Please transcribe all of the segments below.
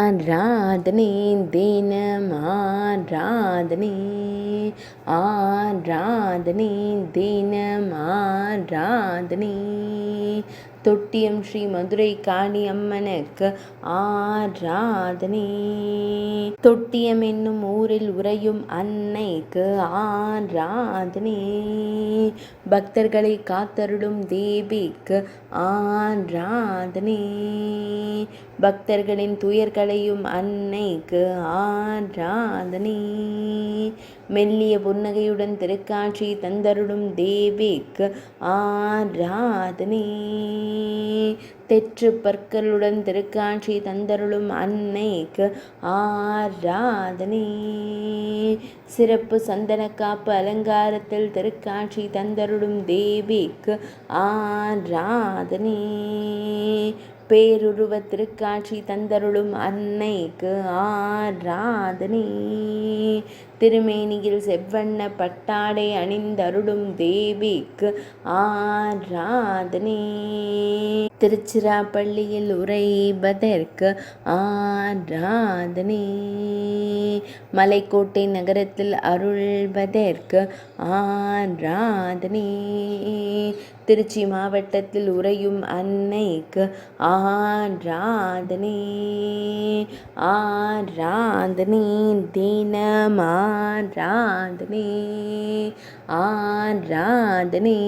ஆராதனை தினம் ஆராதனை ஆராதனை தினம் ஆராதனை தொட்டியம் ஸ்ரீ மதுரை காளி அம்மனுக்கு ஆராதனை தொட்டியம் என்னும் ஊரில் உறையும் அன்னைக்கு ஆராதனை பக்தர்களை காத்தருளும் தேவிக்கு ஆராதனை பக்தர்களின் துயர்களையும் அன்னைக்கு ஆராதனை மெல்லிய புன்னகையுடன் திருக்காட்சி தந்தருளும் தேவிக்கு ஆராதனை தெற்று பற்களுடன் திருக்காட்சி தந்தருளும் அன்னைக்கு ஆராதனை சிறப்பு சந்தன காப்பு அலங்காரத்தில் திருக்காட்சி தந்தருளும் தேவிக்கு ஆராதனை பேருருவ திருக்காட்சி தந்தருளும் அன்னைக்கு ஆராதனை திருமேனியில் செவ்வண்ண பட்டாடை அணிந்தருளும் தேவிக்கு ஆராதனை திருச்சிராப்பள்ளியில் உறைவதற்கு ஆராதனை மலைக்கோட்டை நகரத்தில் அருள்வதற்கு ஆராதனை திருச்சி மாவட்டத்தில் உறையும் அன்னைக்கு ஆராதனை ஆராதனை தினம் ஆராதனை ஆராதனை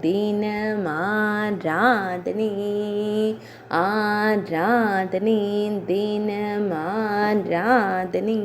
தினம் ஆராதனை ஆராதனை தினம் ஆராதனை